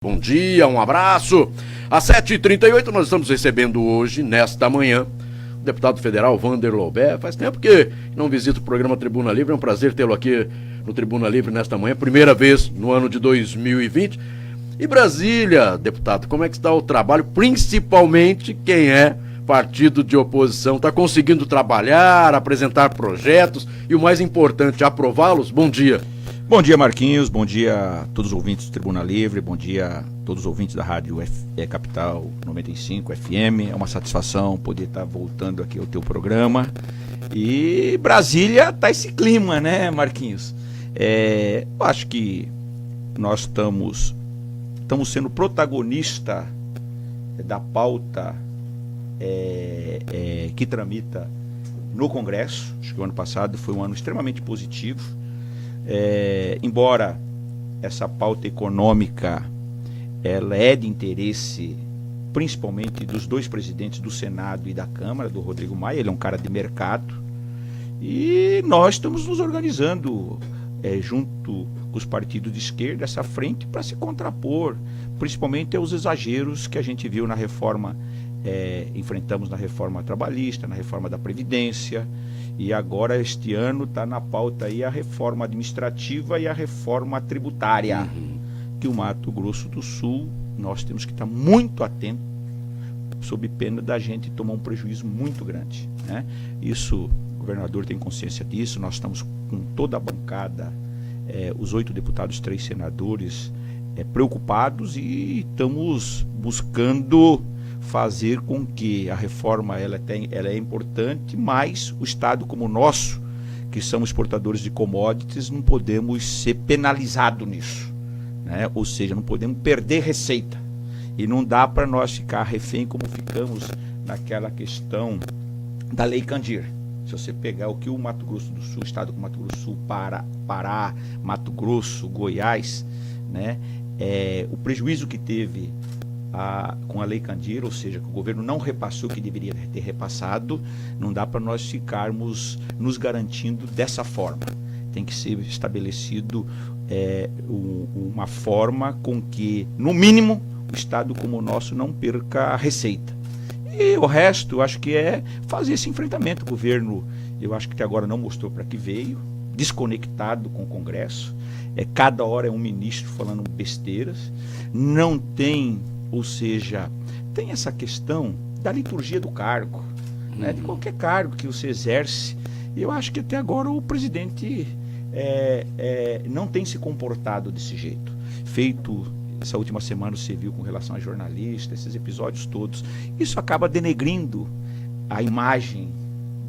Bom dia, um abraço. Às 7h38 nós estamos recebendo hoje, nesta manhã, o deputado federal Wander Loubet. Faz tempo que não visita o programa Tribuna Livre, é um prazer tê-lo aqui no Tribuna Livre nesta manhã, primeira vez no ano de 2020. E Brasília, deputado, como é que está o trabalho, principalmente quem é partido de oposição? Está conseguindo trabalhar, apresentar projetos e o mais importante, aprová-los? Bom dia. Bom dia, Marquinhos, bom dia a todos os ouvintes do Tribuna Livre, bom dia a todos os ouvintes da Rádio Capital 95 FM. É uma satisfação poder estar voltando aqui ao teu programa. E Brasília tá esse clima, né, Marquinhos? Eu acho que nós estamos sendo protagonista da pauta que tramita no Congresso. Acho que o ano passado foi um ano extremamente positivo. Embora essa pauta econômica ela é de interesse principalmente dos dois presidentes do Senado e da Câmara, do Rodrigo Maia, ele é um cara de mercado, e nós estamos nos organizando junto com os partidos de esquerda, essa frente, para se contrapor, principalmente aos exageros que a gente viu na reforma, enfrentamos na reforma trabalhista, na reforma da Previdência. E agora, este ano, está na pauta aí a reforma administrativa e a reforma tributária. Que o Mato Grosso do Sul, nós temos que estar muito atentos, sob pena da gente tomar um prejuízo muito grande, né? Isso, o governador tem consciência disso, nós estamos com toda a bancada, os 8 deputados, 3 senadores, preocupados, e estamos buscando fazer com que a reforma ela é importante, mas o Estado como o nosso, que somos exportadores de commodities, não podemos ser penalizados nisso, né? Ou seja, não podemos perder receita, e não dá para nós ficar refém como ficamos naquela questão da Lei Candir. Se você pegar o que o Mato Grosso do Sul, o Estado como Mato Grosso do Sul, Pará, Mato Grosso, Goiás, né? O prejuízo que teve com a Lei Candir, ou seja, que o governo não repassou o que deveria ter repassado, não dá para nós ficarmos nos garantindo dessa forma. Tem que ser estabelecido uma forma com que, no mínimo, o Estado como o nosso não perca a receita. E o resto, eu acho que é fazer esse enfrentamento. O governo, eu acho que até agora não mostrou para que veio, desconectado com o Congresso. Cada hora é um ministro falando besteiras, não tem. Ou seja, tem essa questão da liturgia do cargo, né? De qualquer cargo que você exerce. Eu acho que até agora o presidente não tem se comportado desse jeito. Feito essa última semana, você viu com relação a jornalistas, esses episódios todos. Isso acaba denegrindo a imagem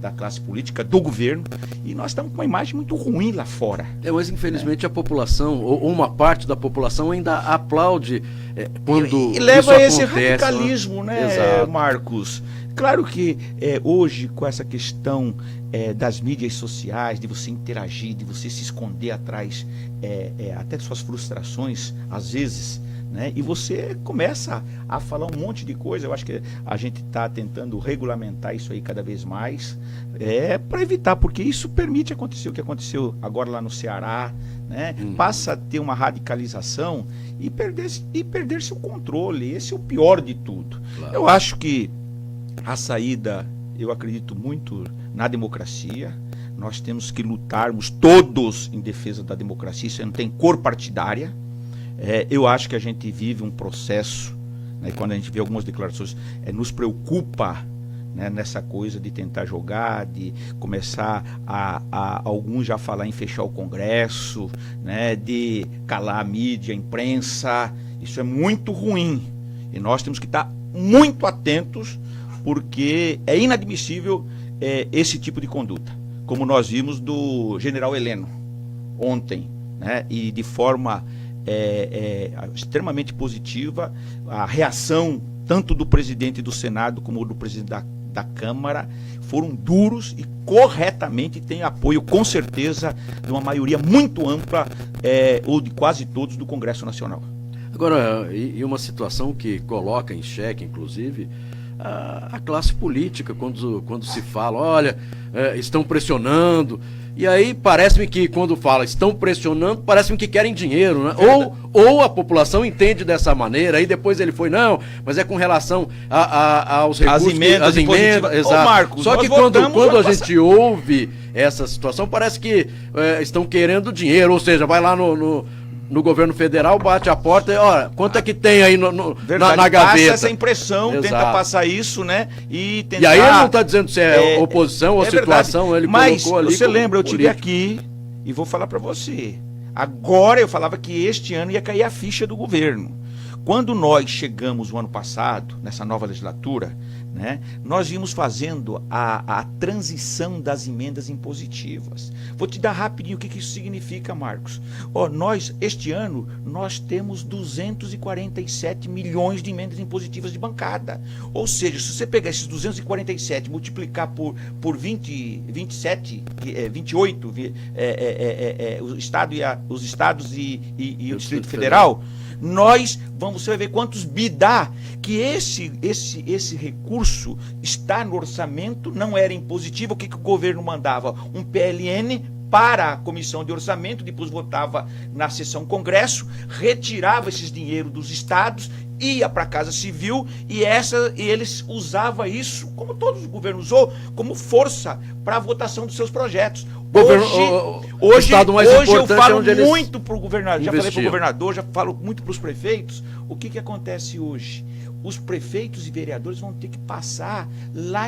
da classe política, do governo, e nós estamos com uma imagem muito ruim lá fora. Mas infelizmente a população, ou uma parte da população ainda aplaude quando e leva isso a esse acontece, radicalismo, né, Exato. Marcos? Claro que hoje, com essa questão das mídias sociais, de você interagir, de você se esconder atrás até de suas frustrações, às vezes, né? E você começa a falar um monte de coisa. Eu acho que a gente está tentando regulamentar isso aí cada vez mais, para evitar, porque isso permite acontecer o que aconteceu agora lá no Ceará, né? Passa a ter uma radicalização e perder-se o controle. Esse é o pior de tudo. Claro. Eu acho que a saída, eu acredito muito na democracia. Nós temos que lutarmos todos em defesa da democracia. Isso não tem cor partidária. Eu acho que a gente vive um processo, né, quando a gente vê algumas declarações, nos preocupa, né, nessa coisa de tentar jogar, de começar a alguns já falar em fechar o Congresso, né, de calar a mídia, a imprensa. Isso é muito ruim e nós temos que estar muito atentos, porque é inadmissível esse tipo de conduta, como nós vimos do general Heleno ontem, né, e de forma extremamente positiva a reação tanto do presidente do Senado como do presidente da Câmara. Foram duros e corretamente têm apoio, com certeza, de uma maioria muito ampla, ou de quase todos, do Congresso Nacional. Agora, e uma situação que coloca em xeque, inclusive, a classe política, quando se fala, olha, estão pressionando. E aí parece-me que quando fala estão pressionando, parece-me que querem dinheiro, né? Ou a população entende dessa maneira, aí depois ele foi, não, mas é com relação aos recursos, as emendas, exato. Marcos, só que quando a gente ouve essa situação, parece que estão querendo dinheiro, ou seja, vai lá no governo federal, bate a porta e, olha, quanto é que tem aí na gaveta? Passa essa impressão, Exato. Tenta passar isso, né? E tentar... E aí ele não está dizendo se é oposição ou situação, ele colocou ali. Mas você lembra, eu estive aqui e vou falar para você. Agora eu falava que este ano ia cair a ficha do governo. Quando nós chegamos o ano passado, nessa nova legislatura, né, nós vimos fazendo a transição das emendas impositivas. Vou te dar rapidinho o que isso significa, Marcos. Este ano, nós temos 247 milhões de emendas impositivas de bancada. Ou seja, se você pegar esses 247 e multiplicar por 27, 28, os estados e o Distrito Federal, você vai ver quantos bi dá, que esse recurso está no orçamento, não era impositivo. O que o governo mandava? Um PLN para a comissão de orçamento, depois votava na sessão Congresso, retirava esses dinheiro dos estados, ia para a Casa Civil e eles usavam isso, como todos os governos usou, como força para a votação dos seus projetos. Hoje eu falo muito para o governador, já falei para o governador, já falo muito para os prefeitos. O que acontece hoje? Os prefeitos e vereadores vão ter que passar lá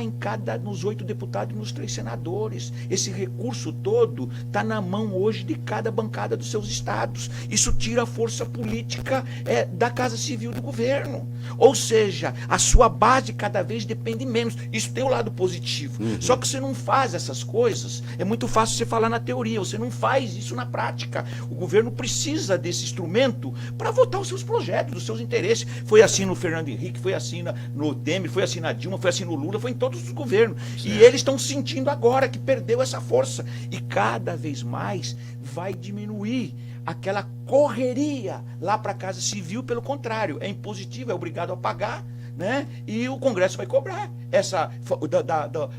nos 8 deputados e nos 3 senadores. Esse recurso todo está na mão hoje de cada bancada dos seus estados. Isso tira a força política da Casa Civil do governo. Ou seja, a sua base cada vez depende menos. Isso tem o lado positivo. Só que você não faz essas coisas. É muito fácil você falar na teoria, você não faz isso na prática. O governo precisa desse instrumento para votar os seus projetos, os seus interesses. Foi assim no Fernando Henrique, foi assim no Temer, foi assim na Dilma, foi assim no Lula, foi em todos os governos. Certo. E eles estão sentindo agora que perdeu essa força. E cada vez mais vai diminuir aquela correria lá para a Casa Civil. Pelo contrário, é impositivo, é obrigado a pagar, né? E o Congresso vai cobrar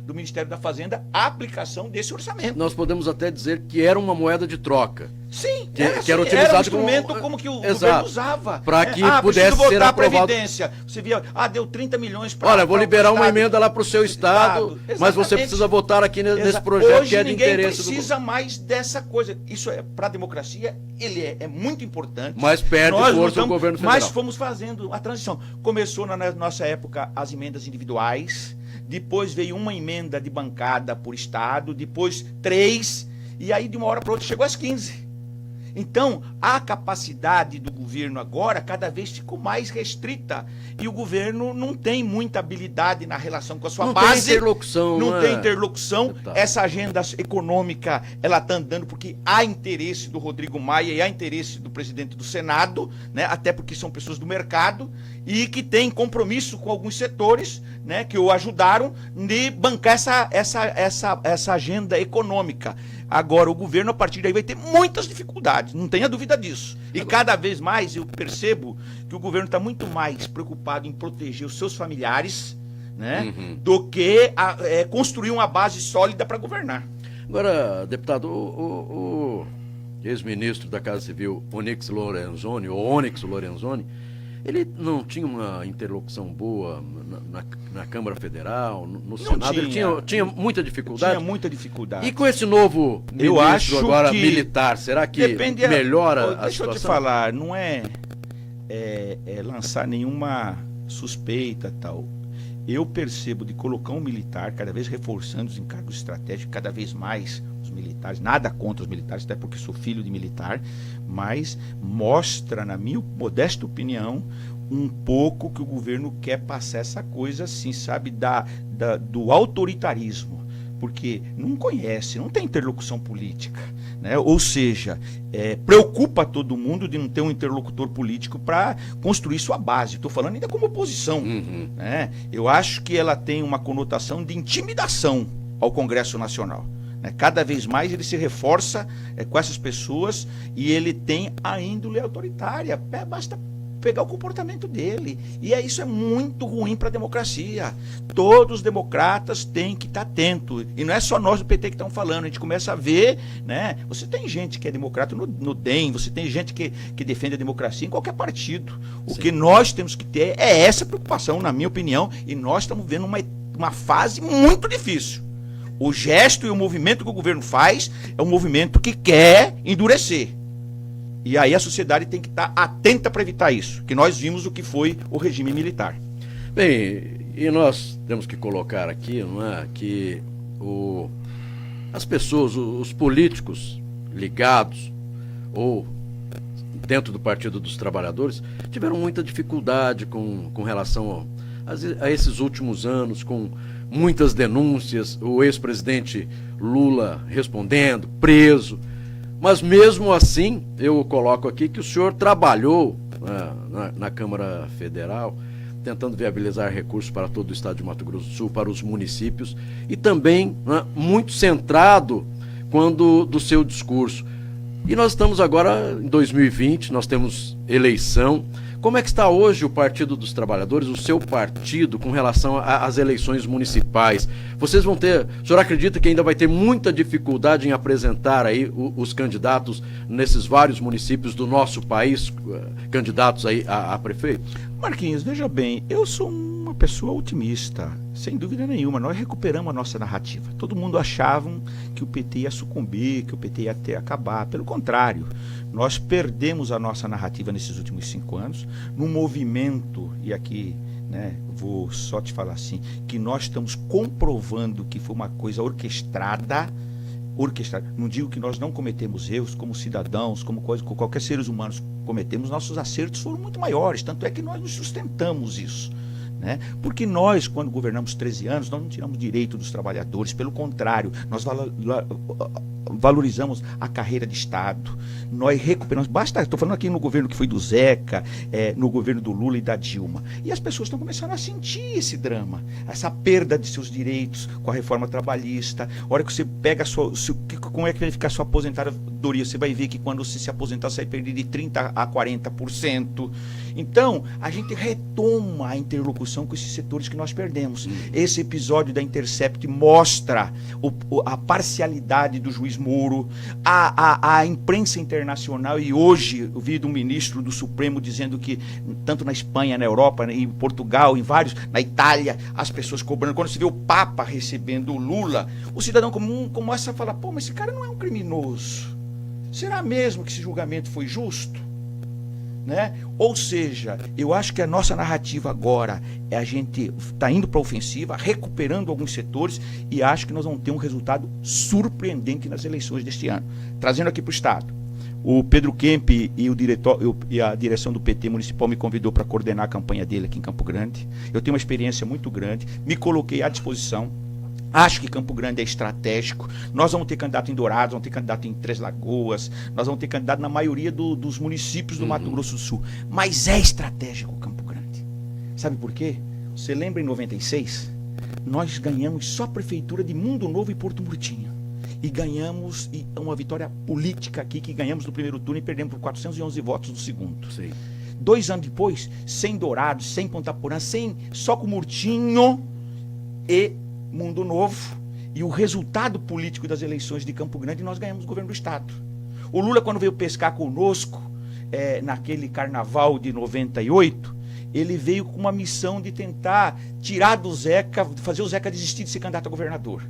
do Ministério da Fazenda a aplicação desse orçamento. Nós podemos até dizer que era uma moeda de troca. Sim, que era utilizado um instrumento como que o governo usava. Para que pudesse ser aprovado. A Previdência. Você via, deu 30 milhões para... Olha, vou liberar uma emenda lá para o seu estado, mas você precisa votar aqui nesse projeto. Hoje que é de interesse ninguém precisa mais dessa coisa. Isso para a democracia, ele é muito importante. Mas perde força o governo federal. Mas fomos fazendo a transição. Começou na nossa época as emendas individuais, depois veio uma emenda de bancada por estado, depois 3, e aí de uma hora para outra chegou às 15. Então, a capacidade do governo agora cada vez ficou mais restrita. E o governo não tem muita habilidade na relação com a sua base. Não tem interlocução. Não tem interlocução. Essa agenda econômica, ela está andando porque há interesse do Rodrigo Maia e há interesse do presidente do Senado, né? Até porque são pessoas do mercado e que têm compromisso com alguns setores, né? Que o ajudaram de bancar essa agenda econômica. Agora, o governo, a partir daí, vai ter muitas dificuldades, não tenha dúvida disso. E cada vez mais eu percebo que o governo está muito mais preocupado em proteger os seus familiares, né, do que construir uma base sólida para governar. Agora, deputado, o ex-ministro da Casa Civil, Onyx Lorenzoni, ele não tinha uma interlocução boa na Câmara Federal, no Senado? Ele tinha muita dificuldade? Tinha muita dificuldade. E com esse novo ministro agora militar, será que melhora a situação? Deixa eu te falar, não é lançar nenhuma suspeita tal. Eu percebo de colocar um militar, cada vez reforçando os encargos estratégicos, cada vez mais os militares, nada contra os militares, até porque sou filho de militar, mas mostra, na minha modesta opinião, um pouco que o governo quer passar essa coisa assim, sabe, do autoritarismo. Porque não conhece, não tem interlocução política, né? Ou seja, preocupa todo mundo de não ter um interlocutor político para construir sua base. Estou falando ainda como oposição. Né? Eu acho que ela tem uma conotação de intimidação ao Congresso Nacional. Né? Cada vez mais ele se reforça com essas pessoas e ele tem a índole autoritária. Basta pegar o comportamento dele. E isso é muito ruim para a democracia. Todos os democratas têm que estar atentos. E não é só nós do PT que estamos falando. A gente começa a ver, né? Você tem gente que é democrata no DEM, você tem gente que defende a democracia em qualquer partido. O que nós temos que ter é essa preocupação, na minha opinião, e nós estamos vendo uma fase muito difícil. O gesto e o movimento que o governo faz é um movimento que quer endurecer. E aí a sociedade tem que estar atenta para evitar isso, que nós vimos o que foi o regime militar. Bem, e nós temos que colocar aqui, não é, que as pessoas, os políticos ligados ou dentro do Partido dos Trabalhadores tiveram muita dificuldade com relação a esses últimos anos, com muitas denúncias, o ex-presidente Lula respondendo, preso. Mas mesmo assim, eu coloco aqui que o senhor trabalhou na Câmara Federal, tentando viabilizar recursos para todo o estado de Mato Grosso do Sul, para os municípios, e também muito centrado do seu discurso. E nós estamos agora em 2020, nós temos eleição. Como é que está hoje o Partido dos Trabalhadores, o seu partido, com relação às eleições municipais? Vocês vão ter... O senhor acredita que ainda vai ter muita dificuldade em apresentar aí os candidatos nesses vários municípios do nosso país, candidatos aí a prefeito? Marquinhos, veja bem, eu sou uma pessoa otimista, sem dúvida nenhuma. Nós recuperamos a nossa narrativa. Todo mundo achava que o PT ia sucumbir, que o PT ia até acabar. Pelo contrário, nós perdemos a nossa narrativa nesses últimos 5 anos, num movimento, e aqui, né, vou só te falar assim, que nós estamos comprovando que foi uma coisa orquestrada. Não digo que nós não cometemos erros como cidadãos, como qualquer seres humanos cometemos, nossos acertos foram muito maiores, tanto é que nós nos sustentamos isso. Né? Porque nós, quando governamos 13 anos, nós não tiramos direito dos trabalhadores, pelo contrário, nós valorizamos a carreira de Estado, nós recuperamos, estou falando aqui no governo que foi do Zeca, no governo do Lula e da Dilma, e as pessoas estão começando a sentir esse drama, essa perda de seus direitos com a reforma trabalhista. A hora que você pega como é que vai ficar a sua aposentadoria, você vai ver que quando você se aposentar, você vai perder de 30% a 40%. Então, a gente retoma a interlocução com esses setores que nós perdemos. Esse episódio da Intercept mostra a parcialidade do juiz Moro, a imprensa internacional, e hoje eu vi de um ministro do Supremo dizendo que, tanto na Espanha, na Europa, em Portugal, na Itália, as pessoas cobrando. Quando se vê o Papa recebendo o Lula, o cidadão comum começa a falar: pô, mas esse cara não é um criminoso. Será mesmo que esse julgamento foi justo? Né? Ou seja, eu acho que a nossa narrativa agora é a gente está indo para a ofensiva, recuperando alguns setores, e acho que nós vamos ter um resultado surpreendente nas eleições deste ano. Trazendo aqui para o Estado, o Pedro Kemp e a direção do PT municipal me convidou para coordenar a campanha dele aqui em Campo Grande. Eu tenho uma experiência muito grande, me coloquei à disposição. Acho que Campo Grande é estratégico. Nós vamos ter candidato em Dourados, vamos ter candidato em Três Lagoas, nós vamos ter candidato na maioria dos municípios do Mato Grosso do Sul. Mas é estratégico Campo Grande. Sabe por quê? Você lembra em 96? Nós ganhamos só a prefeitura de Mundo Novo e Porto Murtinho. E ganhamos uma vitória política aqui, que ganhamos no primeiro turno e perdemos por 411 votos no segundo. Sim. 2 anos depois, sem Dourados, sem Ponta Porã, só com Murtinho e Mundo Novo, e o resultado político das eleições de Campo Grande, nós ganhamos o governo do Estado. O Lula, quando veio pescar conosco, naquele carnaval de 98, ele veio com uma missão de tentar tirar do Zeca, fazer o Zeca desistir de ser candidato a governador.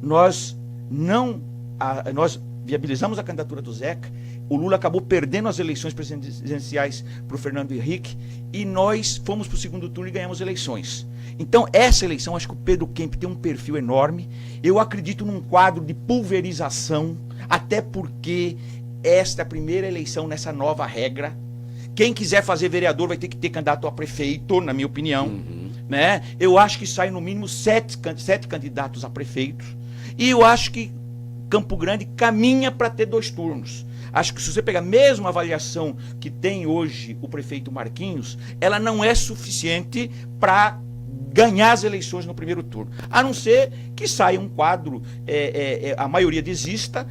Nós viabilizamos a candidatura do Zeca, o Lula acabou perdendo as eleições presidenciais para o Fernando Henrique, e nós fomos para o segundo turno e ganhamos eleições. Então, essa eleição, acho que o Pedro Kemp tem um perfil enorme. Eu acredito num quadro de pulverização, até porque esta é a primeira eleição nessa nova regra. Quem quiser fazer vereador vai ter que ter candidato a prefeito, na minha opinião. Né? Eu acho que sai no mínimo 7 candidatos a prefeito. E eu acho que Campo Grande caminha para ter 2 turnos. Acho que se você pegar mesmo a avaliação que tem hoje o prefeito Marquinhos, ela não é suficiente para ganhar as eleições no primeiro turno. A não ser que saia um quadro, a maioria desista,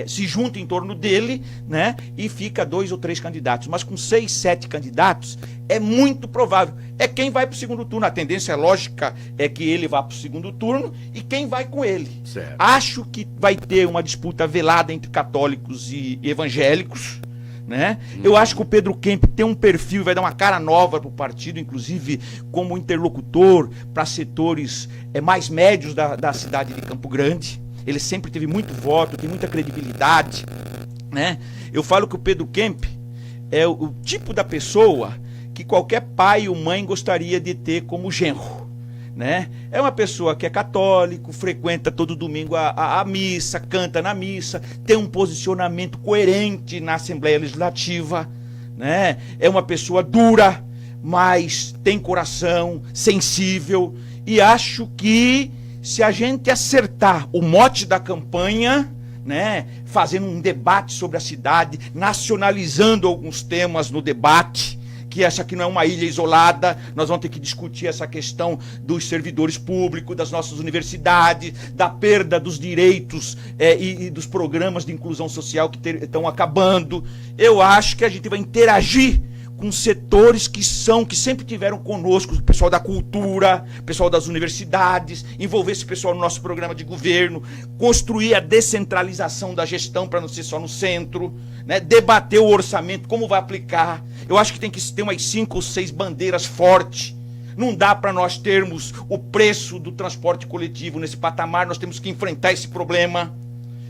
se junta em torno dele, né, e fica 2 ou 3 candidatos. Mas com 6, 7 candidatos, é muito provável. É quem vai para o segundo turno. A tendência lógica é que ele vá para o segundo turno e quem vai com ele. Certo. Acho que vai ter uma disputa velada entre católicos e evangélicos, né? Eu acho que o Pedro Kemp tem um perfil, vai dar uma cara nova para o partido, inclusive como interlocutor para setores mais médios da cidade de Campo Grande. Ele sempre teve muito voto, tem muita credibilidade, né? Eu falo que o Pedro Kemp é o tipo da pessoa que qualquer pai ou mãe gostaria de ter como genro, né? É uma pessoa que é católico, frequenta todo domingo a missa, canta na missa, tem um posicionamento coerente na Assembleia Legislativa, né? É uma pessoa dura, mas tem coração, sensível, e acho que se a gente acertar o mote da campanha, né, fazendo um debate sobre a cidade, nacionalizando alguns temas no debate, que essa aqui não é uma ilha isolada, nós vamos ter que discutir essa questão dos servidores públicos, das nossas universidades, da perda dos direitos e dos programas de inclusão social que estão acabando. Eu acho que a gente vai interagir com setores que sempre tiveram conosco, o pessoal da cultura, o pessoal das universidades, envolver esse pessoal no nosso programa de governo, construir a descentralização da gestão para não ser só no centro, né? Debater o orçamento, como vai aplicar. Eu acho que tem que ter umas 5 ou 6 bandeiras fortes. Não dá para nós termos o preço do transporte coletivo nesse patamar, nós temos que enfrentar esse problema,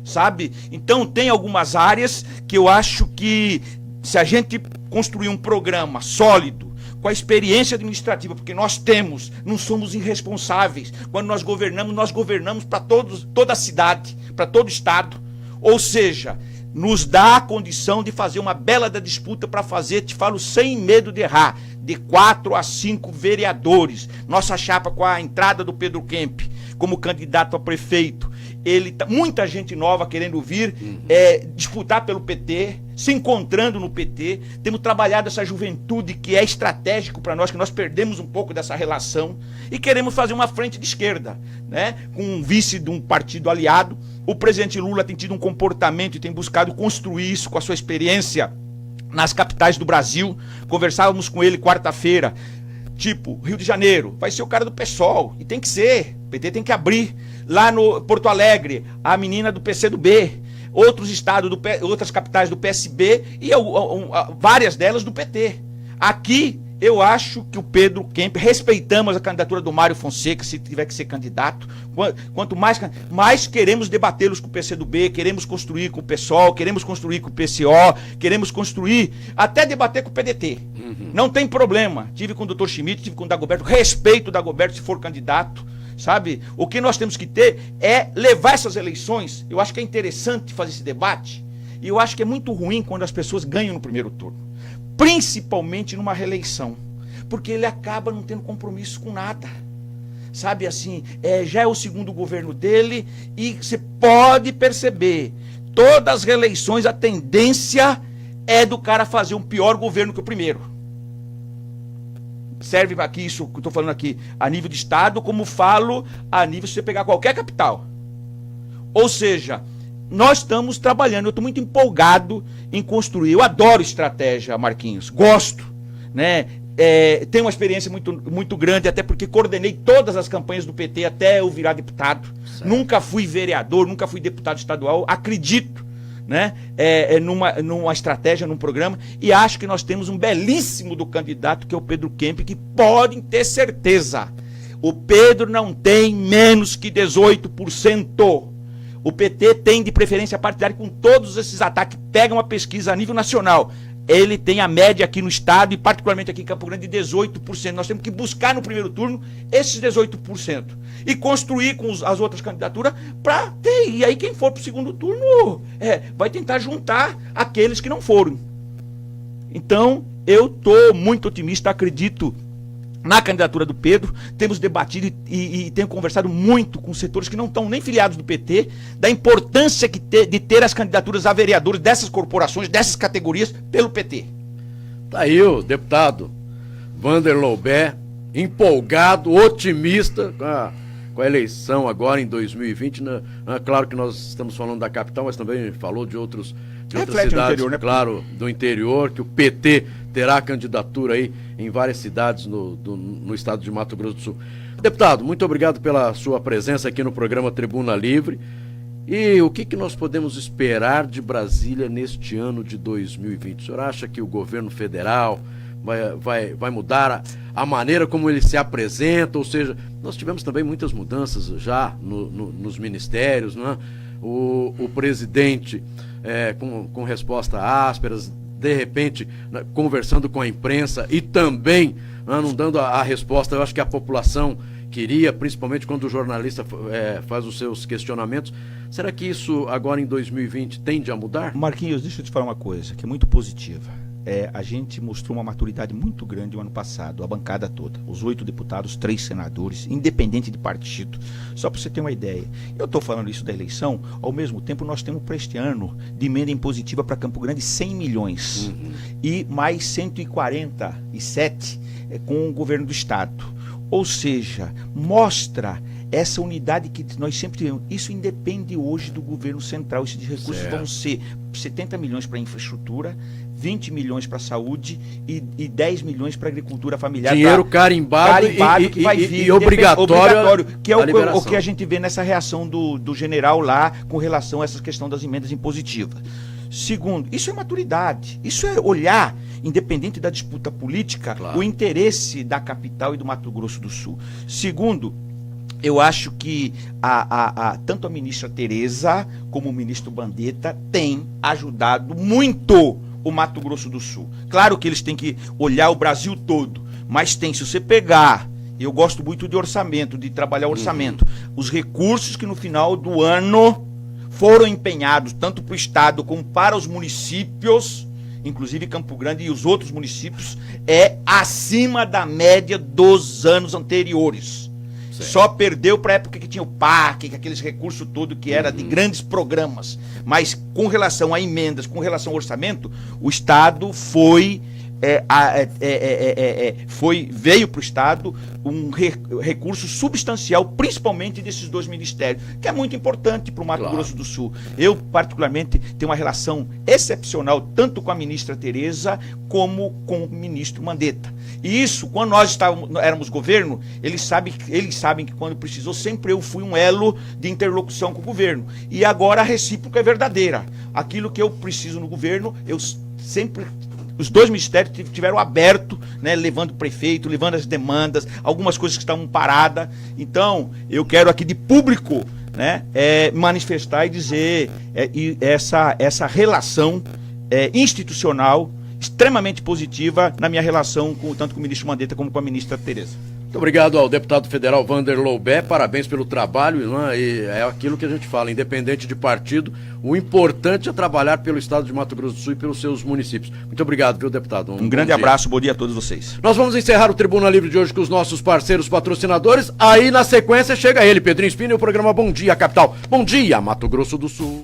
sabe? Então tem algumas áreas que eu acho que se a gente construir um programa sólido, com a experiência administrativa, porque nós temos, não somos irresponsáveis. Quando nós governamos para toda a cidade, para todo o estado. Ou seja, nos dá a condição de fazer uma bela da disputa para fazer, te falo sem medo de errar, de 4 a 5 vereadores. Nossa chapa com a entrada do Pedro Kemp como candidato a prefeito, muita gente nova querendo vir disputar pelo PT, se encontrando no PT. Temos trabalhado essa juventude que é estratégico para nós, que nós perdemos um pouco dessa relação, e queremos fazer uma frente de esquerda, né, com um vice de um partido aliado. O presidente Lula tem tido um comportamento e tem buscado construir isso com a sua experiência nas capitais do Brasil. Conversávamos com ele quarta-feira, tipo, Rio de Janeiro, vai ser o cara do PSOL, e tem que ser, o PT tem que abrir. Lá no Porto Alegre, a menina do PCdoB, outros estados, outras capitais do PSB e várias delas do PT. Aqui, eu acho que o Pedro Kemp, respeitamos a candidatura do Mário Fonseca, se tiver que ser candidato, quanto mais queremos debatê-los com o PCdoB, queremos construir com o PSOL, queremos construir com o PCO, queremos construir, até debater com o PDT. Não tem problema. Tive com o Dr. Schmidt, tive com o Dagoberto, respeito o Dagoberto se for candidato. Sabe? O que nós temos que ter é levar essas eleições. Eu acho que é interessante fazer esse debate. E eu acho que é muito ruim quando as pessoas ganham no primeiro turno. Principalmente numa reeleição. Porque ele acaba não tendo compromisso com nada. Sabe assim, já é o segundo governo dele e você pode perceber, todas as reeleições a tendência é do cara fazer um pior governo que o primeiro. Serve aqui isso que eu estou falando aqui a nível de estado, como falo a nível se você pegar qualquer capital. Ou seja, nós estamos trabalhando, eu estou muito empolgado em construir. Eu adoro estratégia, Marquinhos, gosto, né? Tenho uma experiência muito, muito grande, até porque coordenei todas as campanhas do PT até eu virar deputado. Certo. Nunca fui vereador, nunca fui deputado estadual, acredito, né, numa estratégia, num programa, e acho que nós temos um belíssimo do candidato, que é o Pedro Kemp, que podem ter certeza, o Pedro não tem menos que 18%. O PT tem de preferência partidária com todos esses ataques. Pega uma pesquisa a nível nacional, ele tem a média aqui no estado e particularmente aqui em Campo Grande de 18%. Nós temos que buscar no primeiro turno esses 18% e construir com as outras candidaturas para ter. E aí quem for para o segundo turno vai tentar juntar aqueles que não foram. Então eu estou muito otimista, acredito na candidatura do Pedro. Temos debatido e tenho conversado muito com setores que não estão nem filiados do PT, da importância de ter as candidaturas a vereadores dessas corporações, dessas categorias, pelo PT. Tá aí o deputado Wander Loubet empolgado, otimista com a eleição agora em 2020. Claro que nós estamos falando da capital, mas também falou de outras cidades, interior, né? Claro, do interior, que o PT terá candidatura aí em várias cidades no estado de Mato Grosso do Sul. Deputado, muito obrigado pela sua presença aqui no programa Tribuna Livre. E o que nós podemos esperar de Brasília neste ano de 2020? O senhor acha que o governo federal vai mudar a maneira como ele se apresenta? Ou seja, nós tivemos também muitas mudanças já nos ministérios, né? O presidente com respostas ásperas, de repente conversando com a imprensa e também não dando a resposta. Eu acho que a população queria, principalmente quando o jornalista faz os seus questionamentos. Será que isso agora em 2020 tende a mudar? Marquinhos, deixa eu te falar uma coisa que é muito positiva. A gente mostrou uma maturidade muito grande no ano passado, a bancada toda, os 8 deputados, 3 senadores, independente de partido. Só para você ter uma ideia. Eu estou falando isso da eleição, ao mesmo tempo nós temos para este ano de emenda impositiva para Campo Grande 100 milhões e mais 147 com o governo do estado. Ou seja, mostra essa unidade que nós sempre tivemos. Isso independe hoje do governo central. Esses recursos vão ser 70 milhões para infraestrutura, 20 milhões para saúde e 10 milhões para agricultura familiar. Dinheiro carimbado que vai vir, e obrigatório, que é o que a gente vê nessa reação do general lá com relação a essa questão das emendas impositivas. Segundo, isso é maturidade, isso é olhar, independente da disputa política, o interesse da capital e do Mato Grosso do Sul. Segundo, eu acho que tanto a ministra Tereza como o ministro Mandetta têm ajudado muito o Mato Grosso do Sul. Claro que eles têm que olhar o Brasil todo, mas se você pegar, eu gosto muito de orçamento, de trabalhar orçamento, os recursos que no final do ano foram empenhados tanto para o estado como para os municípios, inclusive Campo Grande e os outros municípios, é acima da média dos anos anteriores. Certo. Só perdeu para a época que tinha o PAC, aqueles recursos todos que era de grandes programas. Mas com relação a emendas, com relação ao orçamento, o estado veio para o estado um recurso substancial, principalmente desses 2 ministérios, que é muito importante para o Mato Grosso do Sul. Eu, particularmente, tenho uma relação excepcional tanto com a ministra Tereza como com o ministro Mandetta. E isso, quando nós éramos governo, eles sabem que quando precisou, sempre eu fui um elo de interlocução com o governo. E agora a recíproca é verdadeira. Aquilo que eu preciso no governo, eu sempre... Os 2 ministérios tiveram aberto, né, levando o prefeito, levando as demandas, algumas coisas que estavam paradas. Então, eu quero aqui de público, né, manifestar e dizer essa relação institucional extremamente positiva na minha relação tanto com o ministro Mandetta como com a ministra Tereza. Muito obrigado ao deputado federal Vander Loubet, parabéns pelo trabalho, né? E é aquilo que a gente fala, independente de partido, o importante é trabalhar pelo estado de Mato Grosso do Sul e pelos seus municípios. Muito obrigado, viu, deputado? Um grande abraço, bom dia a todos vocês. Nós vamos encerrar o Tribuna Livre de hoje com os nossos parceiros patrocinadores, aí na sequência chega ele, Pedrinho Espino, e o programa Bom Dia Capital. Bom dia, Mato Grosso do Sul.